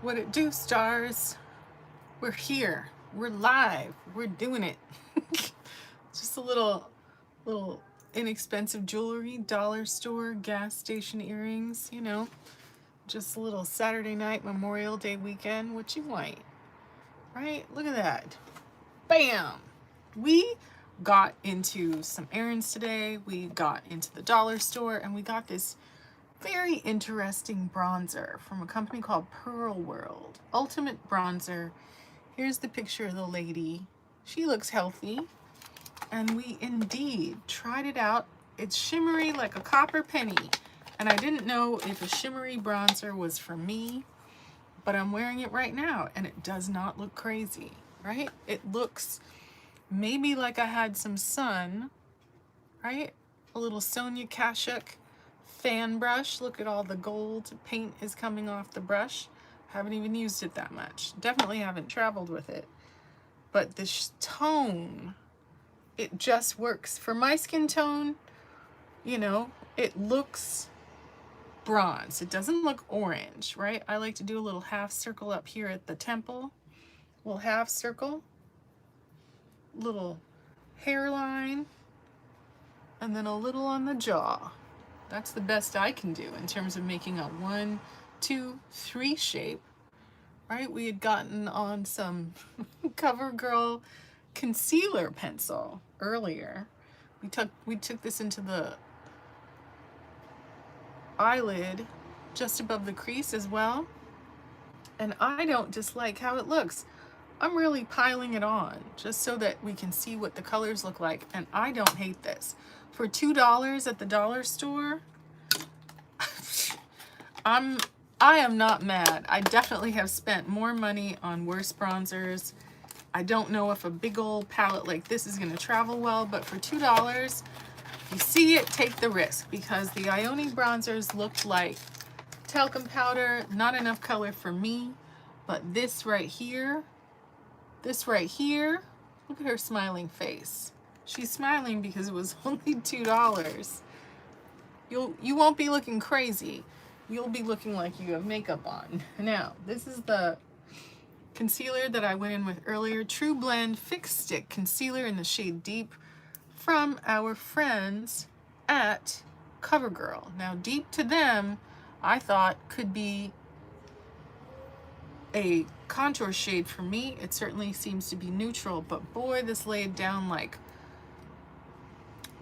What it do, stars? We're here. We're live. We're doing it. Just a little inexpensive jewelry, dollar store, gas station earrings, just a little Saturday night, Memorial Day weekend. What you want, right? Look at that. Bam! We got into some errands today. We got into the dollar store and we got this very interesting bronzer from a company called Pearl World. Ultimate bronzer. Here's the picture of the lady. She looks healthy. And we indeed tried it out. It's shimmery like a copper penny. And I didn't know if a shimmery bronzer was for me, but I'm wearing it right now and it does not look crazy, right? It looks maybe like I had some sun, right? A little Sonia Kashuk fan brush. Look at all the gold paint is coming off the brush. Haven't even used it that much. Definitely haven't traveled with it. But this tone, it just works. For my skin tone, it looks bronze. It doesn't look orange, right? I like to do a little half circle up here at the temple. Little half circle. Little hairline. And then a little on the jaw. That's the best I can do in terms of making a 1, 2, 3 shape, right? We had gotten on some CoverGirl concealer pencil earlier. We took this into the eyelid just above the crease as well. And I don't dislike how it looks. I'm really piling it on just so that we can see what the colors look like. And I don't hate this. For $2 at the dollar store, I am not mad. I definitely have spent more money on worse bronzers. I don't know if a big old palette like this is going to travel well, but for $2, you see it, take the risk, because the Ioni bronzers looked like talcum powder, not enough color for me, but this right here, look at her smiling face. She's smiling because it was only $2. You won't be looking crazy. You'll be looking like you have makeup on. Now, this is the concealer that I went in with earlier. True Blend Fix Stick Concealer in the shade Deep from our friends at CoverGirl. Now, Deep to them, I thought could be a contour shade for me. It certainly seems to be neutral, but boy, this laid down like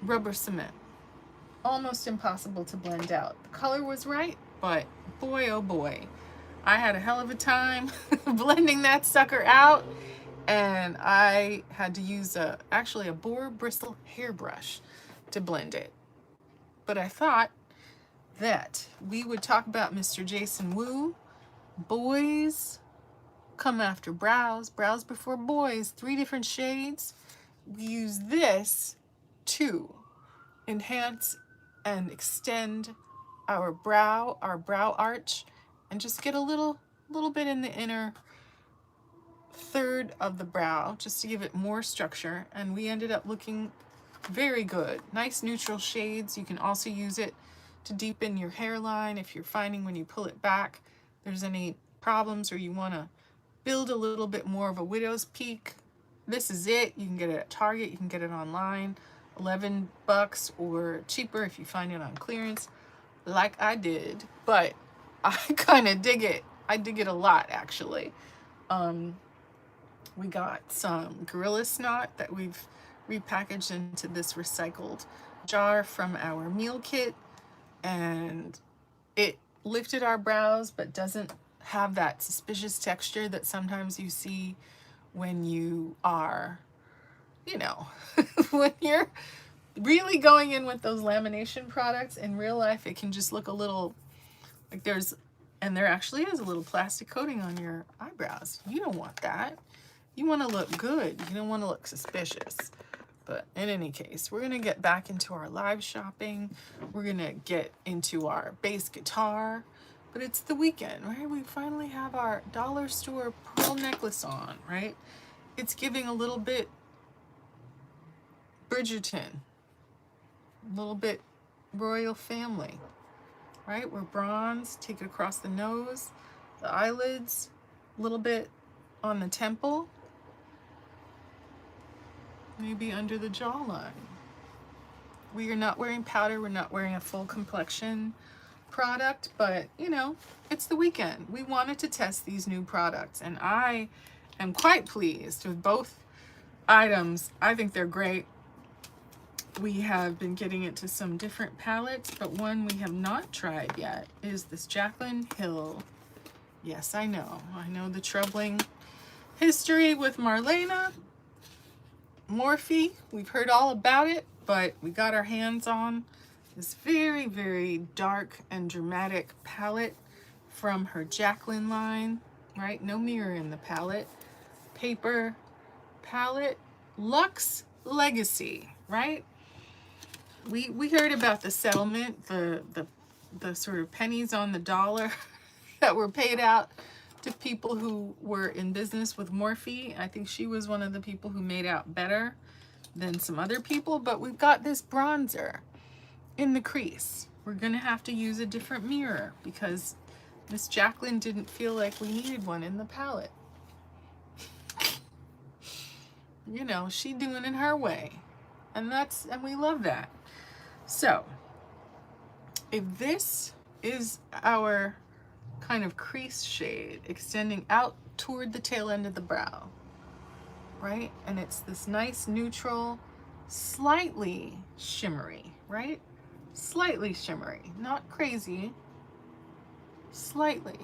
rubber cement. Almost impossible to blend out. The color was right, but boy, oh boy, I had a hell of a time blending that sucker out, and I had to use actually a boar bristle hairbrush to blend it. But I thought that we would talk about Mr. Jason Wu. Boys come after brows, brows before boys, 3 different shades. We use this to enhance and extend our brow arch, and just get a little bit in the inner third of the brow just to give it more structure. And we ended up looking very good. Nice neutral shades. You can also use it to deepen your hairline if you're finding when you pull it back there's any problems, or you want to build a little bit more of a widow's peak. This is it. You can get it at Target, you can get it online, $11 or cheaper if you find it on clearance, like I did. But I kind of dig it. I dig it a lot, actually. We got some Gorilla Snot that we've repackaged into this recycled jar from our meal kit, and it lifted our brows but doesn't have that suspicious texture that sometimes you see when you are, when you're really going in with those lamination products. In real life, it can just look a little like there actually is a little plastic coating on your eyebrows. You don't want that. You want to look good. You don't want to look suspicious. But in any case, we're going to get back into our live shopping. We're going to get into our bass guitar. But it's the weekend, right? We finally have our dollar store pearl necklace on, right? It's giving a little bit Bridgerton, a little bit royal family, right? We're bronze, take it across the nose, the eyelids, a little bit on the temple, maybe under the jawline. We are not wearing powder, we're not wearing a full complexion product, but you know, it's the weekend. We wanted to test these new products, and I am quite pleased with both items. I think they're great. We have been getting into some different palettes, but one we have not tried yet is this Jaclyn Hill. Yes, I know the troubling history with Marlena Morphe. We've heard all about it, but we got our hands on this very, very dark and dramatic palette from her Jaclyn line, right? No mirror in the palette. Paper palette, Luxe Legacy, right? We heard about the settlement, the sort of pennies on the dollar that were paid out to people who were in business with Morphe. I think she was one of the people who made out better than some other people, but we've got this bronzer in the crease. We're gonna have to use a different mirror because Miss Jaclyn didn't feel like we needed one in the palette. You know, she doing it her way. And we love that. So, if this is our kind of crease shade extending out toward the tail end of the brow, right? And it's this nice neutral, slightly shimmery, right? Slightly shimmery, not crazy, slightly,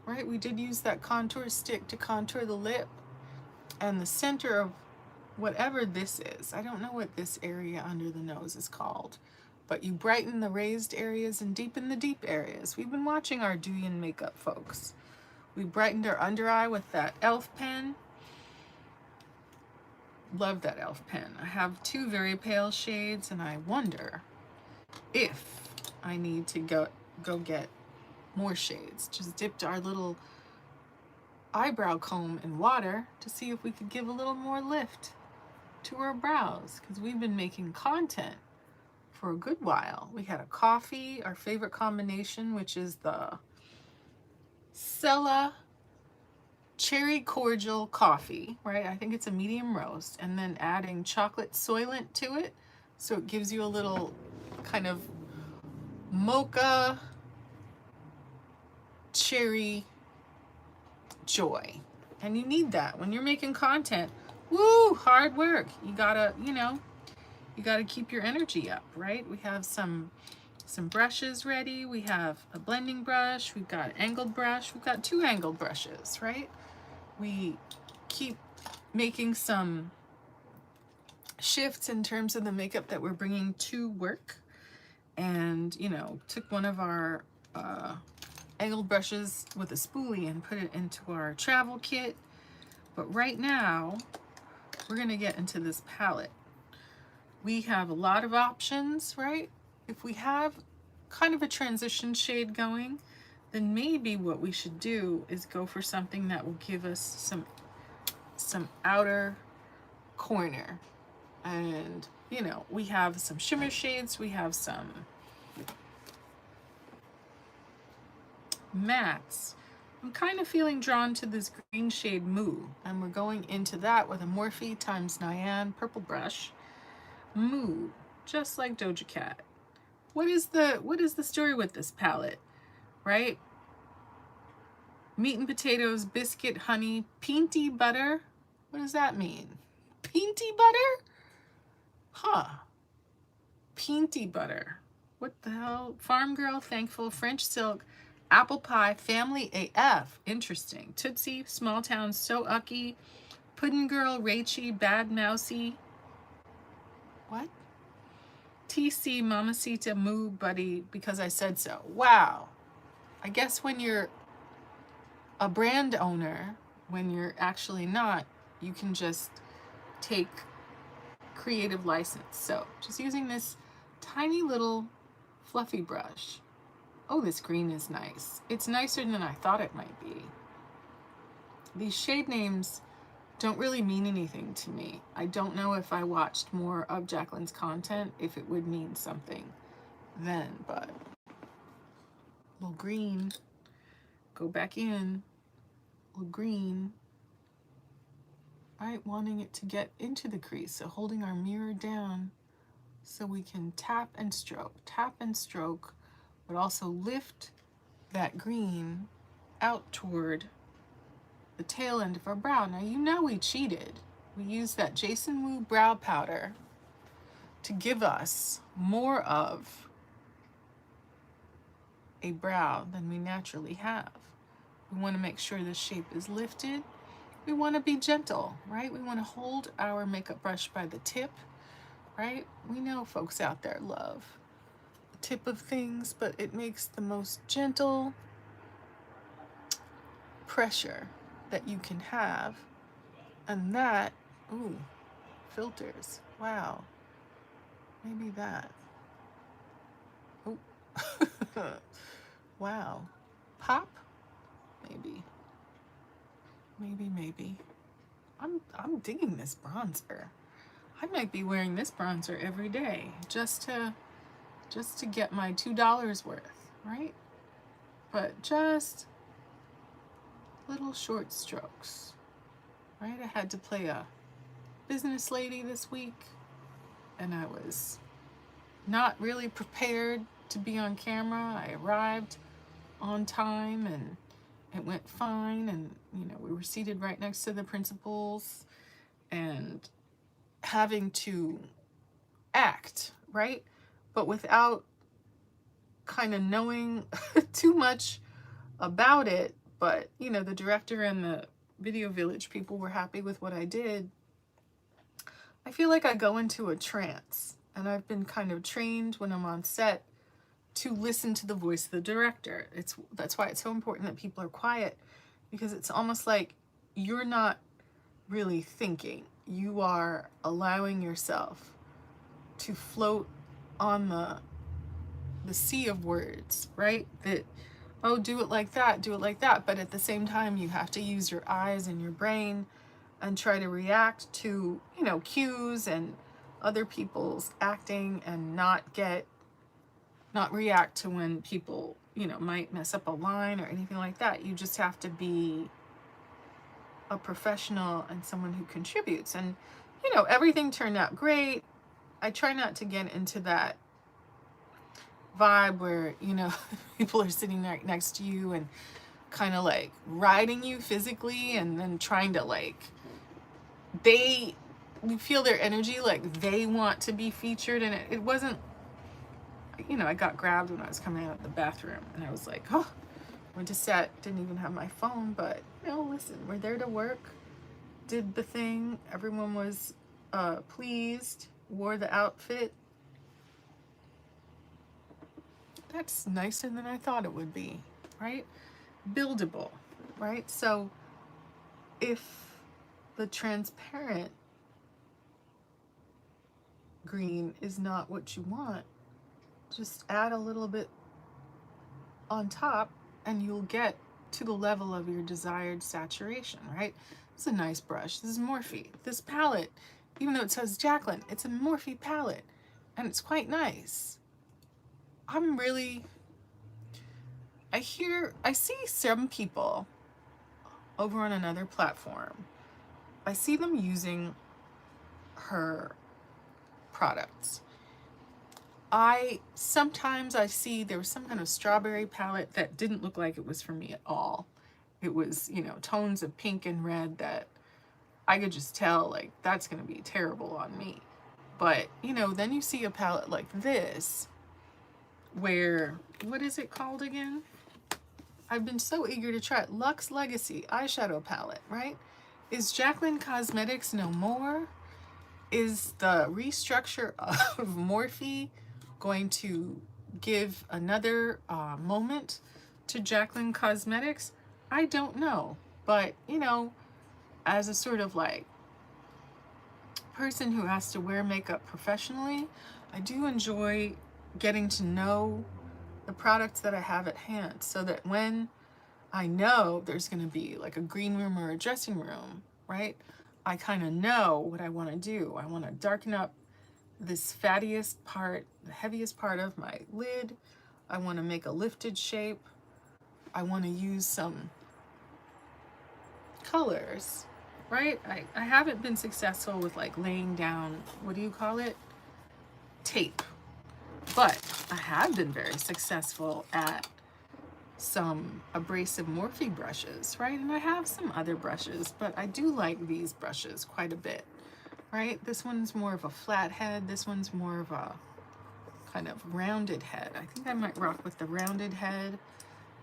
right? We did use that contour stick to contour the lip and the center of whatever this is. I don't know what this area under the nose is called, but you brighten the raised areas and deepen the deep areas. We've been watching our Douyin makeup folks. We brightened our under eye with that e.l.f. pen. Love that e.l.f. pen. I have two very pale shades, and I wonder if I need to go get more shades. Just dipped our little eyebrow comb in water to see if we could give a little more lift to our brows, because we've been making content for a good while. We had a coffee, our favorite combination, which is the Sella Cherry Cordial Coffee, right? I think it's a medium roast, and then adding chocolate soylent to it, so it gives you a little kind of mocha cherry joy. And you need that when you're making content. Woo, hard work. You gotta, you gotta keep your energy up, right? We have some brushes ready. We have a blending brush. We've got an angled brush. We've got two angled brushes, right? We keep making some shifts in terms of the makeup that we're bringing to work. And, took one of our angled brushes with a spoolie and put it into our travel kit. But right now, we're gonna get into this palette. We have a lot of options, right? If we have kind of a transition shade going, then maybe what we should do is go for something that will give us some outer corner. And, we have some shimmer shades, we have some mattes. I'm kind of feeling drawn to this green shade Moo, and we're going into that with a Morphe times Nyan purple brush. Moo, just like Doja Cat. What is the story with this palette, right? Meat and potatoes, biscuit, honey, peanty butter. What does that mean? Peanty butter? Huh. Peanty butter. What the hell? Farm Girl, Thankful, French Silk, Apple Pie, Family AF. Interesting. Tootsie, Small Town, So Ucky, Puddin' Girl, Rachy, Bad Mousy. What? TC, Mamacita, Moo, Buddy, Because I Said So. Wow. I guess when you're a brand owner, when you're actually not, you can just take creative license. So just using this tiny little fluffy brush. Oh, this green is nice. It's nicer than I thought it might be. These shade names don't really mean anything to me. I don't know if I watched more of Jaclyn's content, if it would mean something then, but little green go back in, a little green, right? Wanting it to get into the crease. So holding our mirror down so we can tap and stroke, but also lift that green out toward the tail end of our brow. Now, you know we cheated. We used that Jason Wu brow powder to give us more of a brow than we naturally have. We want to make sure the shape is lifted. We want to be gentle, right? We want to hold our makeup brush by the tip, right? We know folks out there love the tip of things, but it makes the most gentle pressure that you can have. And that, ooh, filters. Wow. Maybe that. Oh. Wow. Pop? Maybe. Maybe. I'm digging this bronzer. I might be wearing this bronzer every day just to get my $2 worth, right? But just little short strokes, right? I had to play a business lady this week, and I was not really prepared to be on camera. I arrived on time and it went fine, and we were seated right next to the principals and having to act, right? But without kind of knowing too much about it. But the director and the Video Village people were happy with what I did. I feel like I go into a trance, and I've been kind of trained when I'm on set to listen to the voice of the director. That's why it's so important that people are quiet, because it's almost like you're not really thinking. You are allowing yourself to float on the sea of words, right? That, oh, do it like that, do it like that. But at the same time, you have to use your eyes and your brain and try to react to, cues and other people's acting, and not react to when people, might mess up a line or anything like that. You just have to be a professional and someone who contributes. And, everything turned out great. I try not to get into that vibe where, people are sitting right next to you and kind of like riding you physically, and then trying to you feel their energy, like they want to be featured. And it wasn't, I got grabbed when I was coming out of the bathroom, and I was like, oh, went to set, didn't even have my phone. But listen, we're there to work, did the thing, everyone was pleased, wore the outfit. That's nicer than I thought it would be, right? Buildable, right? So if the transparent green is not what you want, just add a little bit on top and you'll get to the level of your desired saturation, right? It's a nice brush. This is Morphe. This palette, even though it says Jaclyn, it's a Morphe palette, and it's quite nice. I see some people over on another platform. I see them using her products. Sometimes I see there was some kind of strawberry palette that didn't look like it was for me at all. It was, tones of pink and red that I could just tell, like, that's going to be terrible on me. But, then you see a palette like this, where, what is it called again? I've been so eager to try it. Luxe Legacy eyeshadow palette, right? Is Jaclyn Cosmetics no more? Is the restructure of Morphe going to give another moment to Jaclyn Cosmetics? I don't know. But, as a sort of like person who has to wear makeup professionally, I do enjoy getting to know the products that I have at hand, so that when I know there's going to be like a green room or a dressing room, right? I kind of know what I want to do. I want to darken up this fattiest part, the heaviest part of my lid. I want to make a lifted shape. I want to use some colors, right? I haven't been successful with like laying down, what do you call it? Tape. But I have been very successful at some abrasive Morphe brushes, right? And I have some other brushes, but I do like these brushes quite a bit, right? This one's more of a flat head. This one's more of a kind of rounded head. I think I might rock with the rounded head.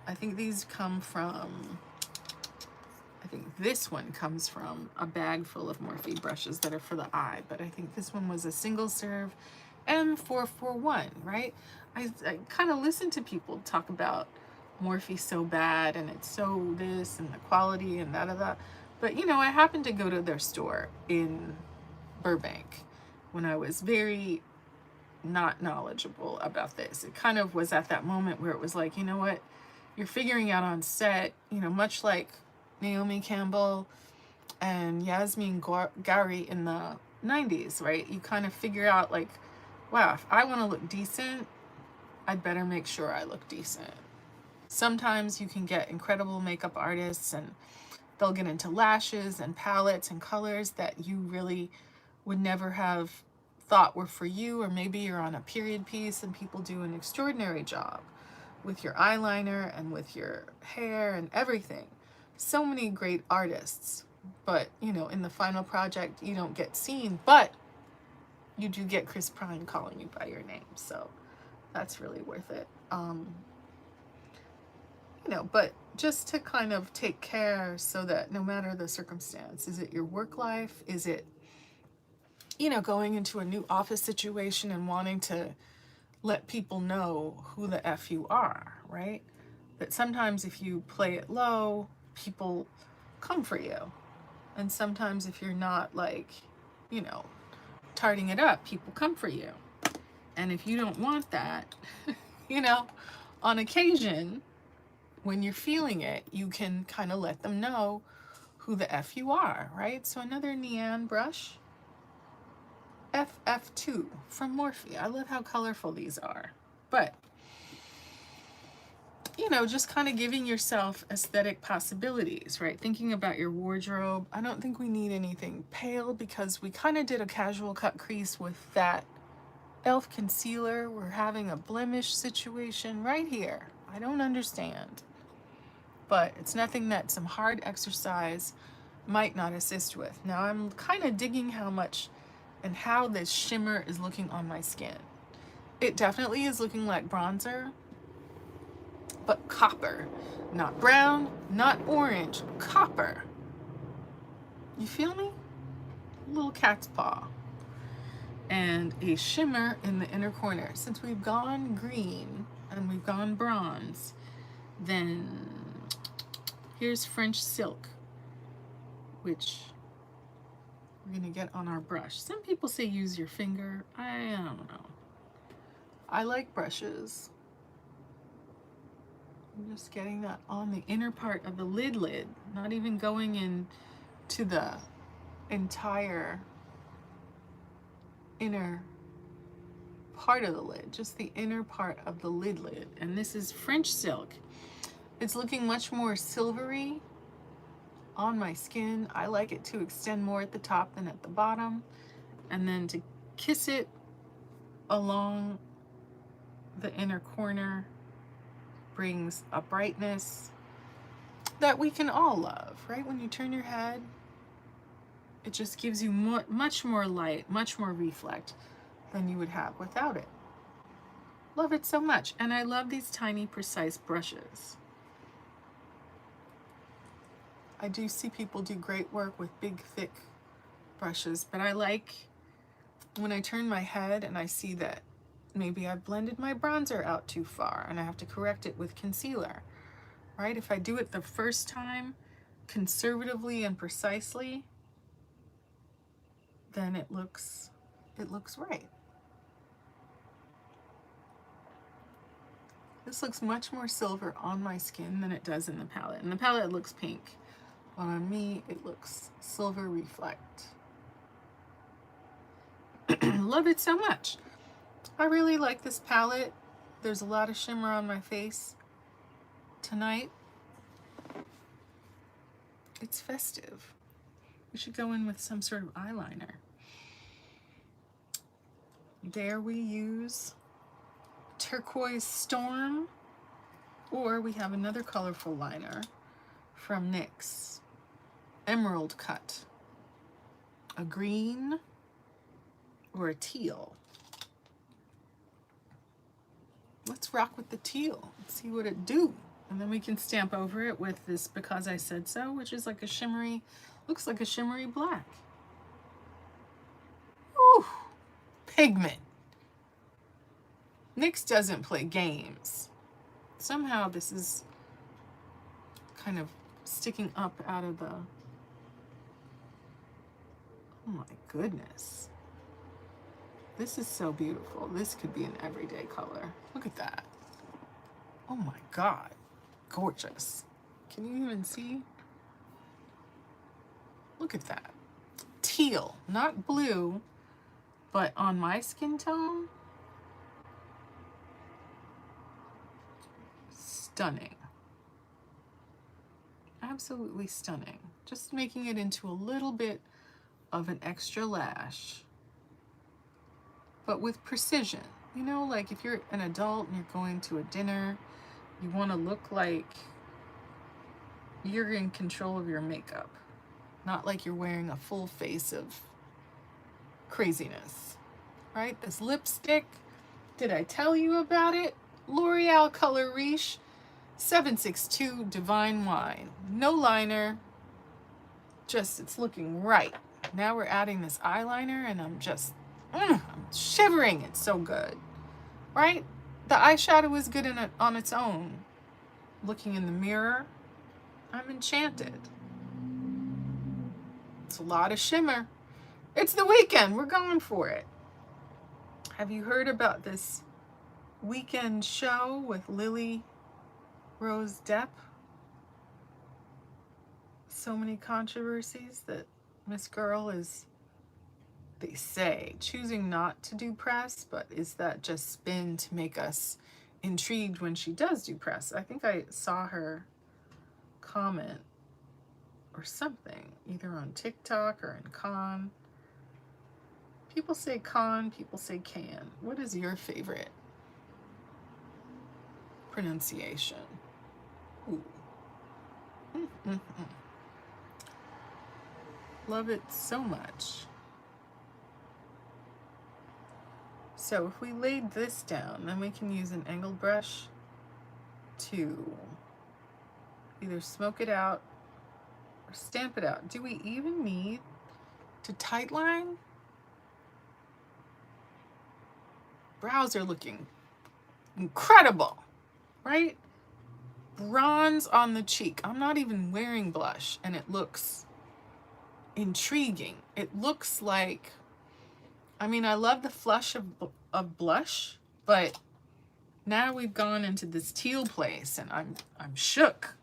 I think these come from, I think this one comes from a bag full of Morphe brushes that are for the eye, but I think this one was a single serve M441, right? I kind of listen to people talk about Morphe so bad and it's so this and the quality and da. But you know, I happened to go to their store in Burbank when I was very not knowledgeable about this. It kind of was at that moment where it was like, you know what, you're figuring out on set, you know, much like Naomi Campbell and Yasmin Ghauri in the 90s, right? You kind of figure out like, wow, if I want to look decent, I'd better make sure I look decent. Sometimes you can get incredible makeup artists and they'll get into lashes and palettes and colors that you really would never have thought were for you, or maybe you're on a period piece and people do an extraordinary job with your eyeliner and with your hair and everything. So many great artists, but you know, in the final project you don't get seen, but you do get Chris Pine calling you by your name, so that's really worth it. You know, but just to kind of take care so that no matter the circumstance, is it your work life? Is it, you know, going into a new office situation and wanting to let people know who the F you are, right? That sometimes if you play it low, people come for you. And sometimes if you're not like, you know, tarting it up, people come for you. And if you don't want that, you know, on occasion, when you're feeling it, you can kind of let them know who the F you are, right? So another Neon brush, FF2 from Morphe. I love how colorful these are. But, you know, just kind of giving yourself aesthetic possibilities, right? Thinking about your wardrobe. I don't think we need anything pale because we kind of did a casual cut crease with that e.l.f. concealer. We're having a blemish situation right here. I don't understand. But it's nothing that some hard exercise might not assist with. Now I'm kind of digging how much and how this shimmer is looking on my skin. It definitely is looking like bronzer, but copper. Not brown, not orange, copper. You feel me? A little cat's paw. And a shimmer in the inner corner. Since we've gone green and we've gone bronze, then here's French silk, which we're gonna get on our brush. Some people say use your finger. I don't know. I like brushes. I'm just getting that on the inner part of the lid, not even going in to the entire inner part of the lid, just the inner part of the lid. And this is French silk. It's looking much more silvery on my skin. I like it to extend more at the top than at the bottom, and then to kiss it along the inner corner brings a brightness that we can all love, right? When you turn your head, it just gives you much more light, much more reflect than you would have without it. Love it so much. And I love these tiny, precise brushes. I do see people do great work with big, thick brushes, but I like when I turn my head and I see that maybe I've blended my bronzer out too far and I have to correct it with concealer, right? If I do it the first time conservatively and precisely, then it looks right. This looks much more silver on my skin than it does in the palette. In the palette it looks pink, but on me it looks silver reflect. Love it so much. I really like this palette. There's a lot of shimmer on my face tonight, It's festive. We should go in with some sort of eyeliner. There we use Turquoise Storm, or we have another colorful liner from NYX, Emerald Cut, a green or a teal. Let's rock with the teal. Let's see what it do. And then we can stamp over it with this Because I Said So, which is like a shimmery, looks like a shimmery black. Ooh, pigment. NYX doesn't play games. Somehow this is kind of sticking up out of the, oh my goodness. This is so beautiful. This could be an everyday color. Look at that. Oh my God. Gorgeous. Can you even see? Look at that. Teal, not blue, but on my skin tone, stunning. Absolutely stunning. Just making it into a little bit of an extra lash, but with precision. You know, like if you're an adult and you're going to a dinner, you want to look like you're in control of your makeup, not like you're wearing a full face of craziness, right? This lipstick, did I tell you about it? L'Oreal Color Riche 762 Divine Wine. No liner, just it's looking right. Now we're adding this eyeliner and I'm just, I'm shivering. It's so good, right? The eyeshadow is good on its own. Looking in the mirror, I'm enchanted. It's a lot of shimmer. It's the weekend. We're going for it. Have you heard about this weekend show with Lily Rose Depp? So many controversies that Miss Girl is, they say, choosing not to do press, but is that just spin to make us intrigued when she does do press? I think I saw her comment or something, either on TikTok or in Con. People say con, people say can. What is your favorite pronunciation? Ooh. Love it so much. So if we laid this down, then we can use an angled brush to either smoke it out or stamp it out. Do we even need to tightline? Brows are looking incredible, right? Bronze on the cheek. I'm not even wearing blush and it looks intriguing. It looks like, I mean, I love the flush of blush, but now we've gone into this teal place and I'm shook.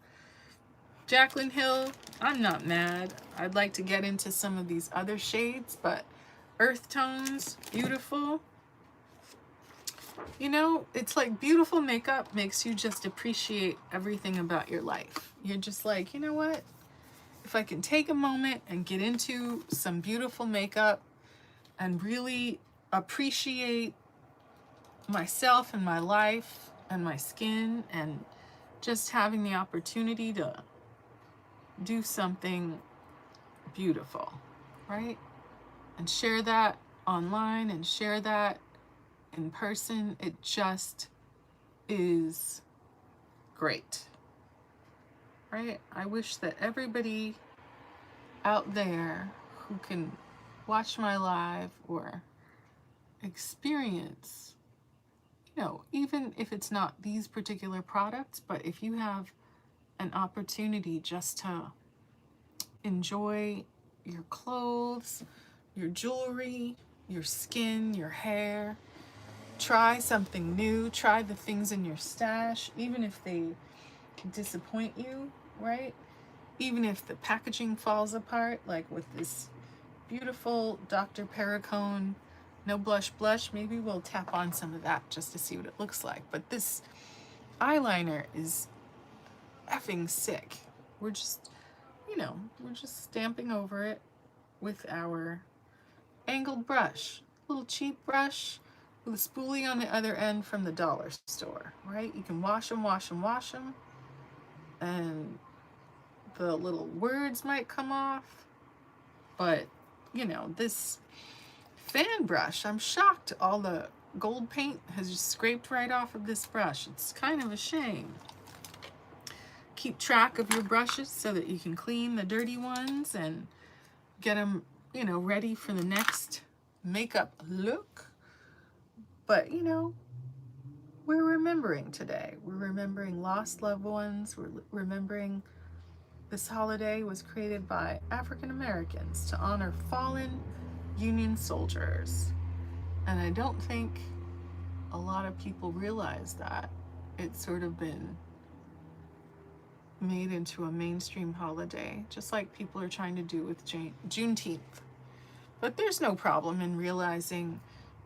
Jaclyn Hill, I'm not mad. I'd like to get into some of these other shades, but earth tones, beautiful. You know, it's like beautiful makeup makes you just appreciate everything about your life. You're just like, you know what? If I can take a moment and get into some beautiful makeup and really appreciate myself and my life and my skin and just having the opportunity to do something beautiful, right? And share that online and share that in person, it just is great, right? I wish that everybody out there who can watch my live or experience, you know, even if it's not these particular products, but if you have an opportunity just to enjoy your clothes, your jewelry, your skin, your hair, try something new, try the things in your stash, even if they disappoint you, right? Even if the packaging falls apart, like with this beautiful Dr. Perricone No Blush Blush. Maybe we'll tap on some of that just to see what it looks like. But this eyeliner is effing sick. We're just you know, we're just stamping over it with our angled brush. Little cheap brush with a spoolie on the other end from the dollar store, right? You can wash them, wash them, wash them, and the little words might come off. But, you know, this fan brush, I'm shocked all the gold paint has just scraped right off of this brush. It's kind of a shame. Keep track of your brushes so that you can clean the dirty ones and get them, you know, ready for the next makeup look. But, you know, we're remembering today. We're remembering lost loved ones. We're remembering this holiday was created by African Americans to honor fallen Union soldiers. And I don't think a lot of people realize that. It's sort of been made into a mainstream holiday, just like people are trying to do with Juneteenth. But there's no problem in realizing,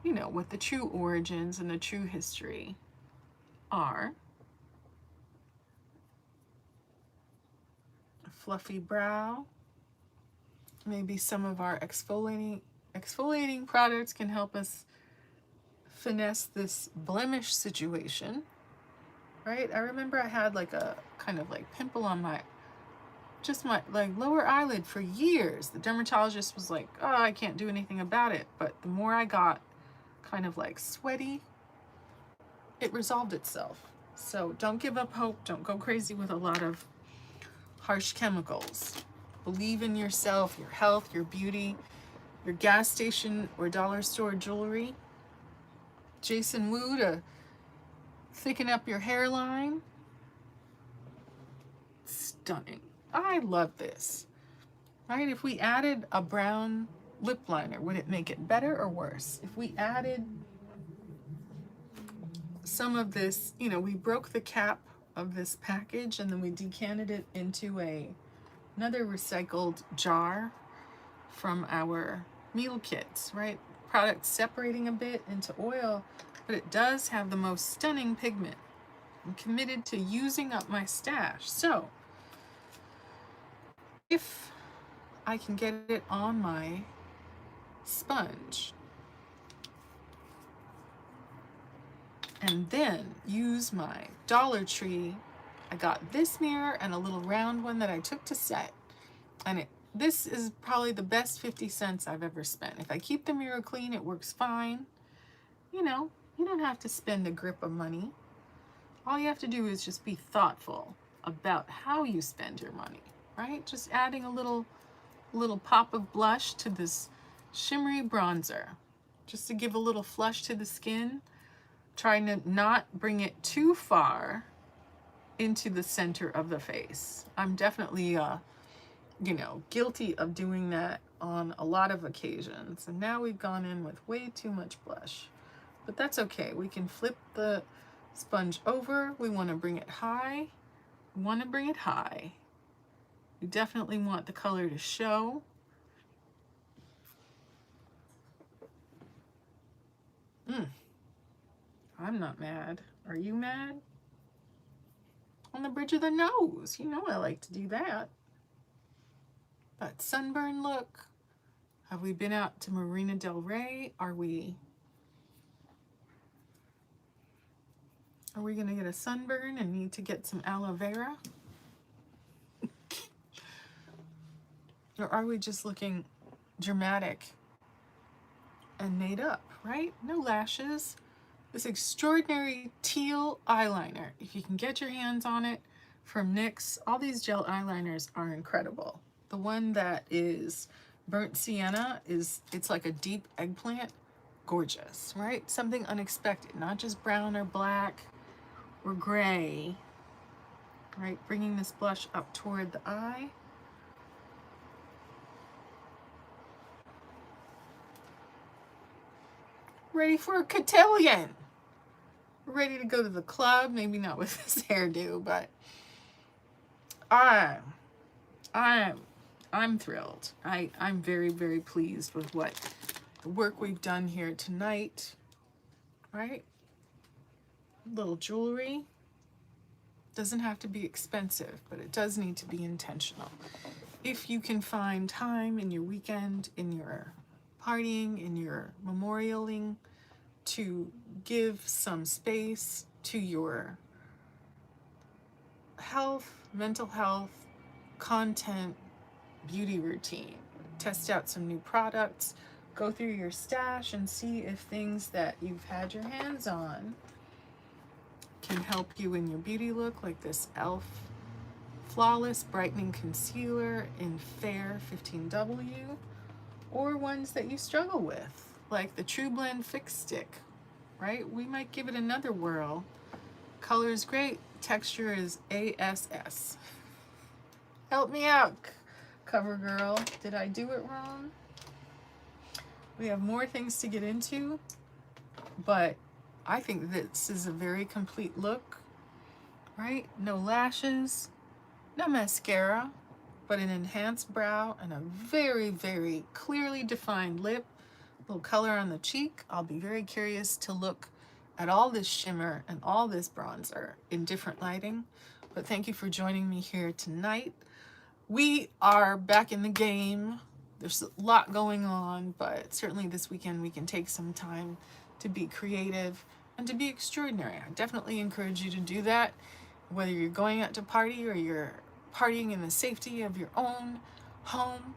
you know, what the true origins and the true history are. A fluffy brow. Maybe some of our exfoliating products can help us finesse this blemish situation, right? I remember I had like a kind of like pimple on my like lower eyelid for years. The dermatologist was like, oh, I can't do anything about it. But the more I got kind of like sweaty, it resolved itself. So don't give up hope. Don't go crazy with a lot of harsh chemicals. Believe in yourself, your health, your beauty, your gas station or dollar store jewelry. Jason Wu to thicken up your hairline. Stunning. I love this. Right? If we added a brown lip liner, would it make it better or worse? If we added some of this, you know, we broke the cap of this package and then we decanted it into another recycled jar from our meal kits, right? Product separating a bit into oil, but it does have the most stunning pigment. I'm committed to using up my stash. So if I can get it on my sponge and then use my Dollar Tree, I got this mirror and a little round one that I took to set, and this is probably the best 50 cents I've ever spent. If I keep the mirror clean, it works fine. You know, you don't have to spend a grip of money. All you have to do is just be thoughtful about how you spend your money, right? Just adding a little pop of blush to this shimmery bronzer, just to give a little flush to the skin, trying to not bring it too far into the center of the face. I'm definitely, you know, guilty of doing that on a lot of occasions. And now we've gone in with way too much blush, but that's okay. We can flip the sponge over. We want to bring it high. We want to bring it high. We definitely want the color to show. I'm not mad. Are you mad? On the bridge of the nose. You know I like to do that. That sunburn look. Have we been out to Marina Del Rey? Are we gonna get a sunburn and need to get some aloe vera? Or are we just looking dramatic and made up, right? No lashes. This extraordinary teal eyeliner. If you can get your hands on it from NYX, all these gel eyeliners are incredible. The one that is burnt sienna it's like a deep eggplant. Gorgeous, right? Something unexpected, not just brown or black or gray, right? Bringing this blush up toward the eye. Ready for a cotillion. Ready to go to the club, maybe not with this hairdo, but I'm thrilled. I'm very, very pleased with what the work we've done here tonight, right? Little jewelry. Doesn't have to be expensive, but it does need to be intentional. if you can find time in your weekend, in your partying, in your memorialing, to give some space to your health, mental health, content, beauty routine. Test out some new products, go through your stash and see if things that you've had your hands on can help you in your beauty look, like this e.l.f. Flawless Brightening Concealer in Fair 15W, or ones that you struggle with, like the True Blend Fix Stick, right? We might give it another whirl. Color is great, texture is ASS. Help me out, CoverGirl. Did I do it wrong? We have more things to get into, but I think this is a very complete look, right? No lashes, no mascara, but an enhanced brow and a very, very clearly defined lip. A little color on the cheek. I'll be very curious to look at all this shimmer and all this bronzer in different lighting. But thank you for joining me here tonight. We are back in the game. There's a lot going on, but certainly this weekend we can take some time to be creative and to be extraordinary. I definitely encourage you to do that, whether you're going out to party or you're partying in the safety of your own home.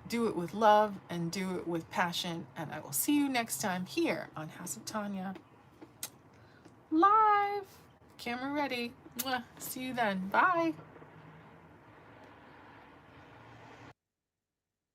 Do it with love and do it with passion. And I will see you next time here on House of Tanya live. Camera ready. Mwah. See you then. Bye.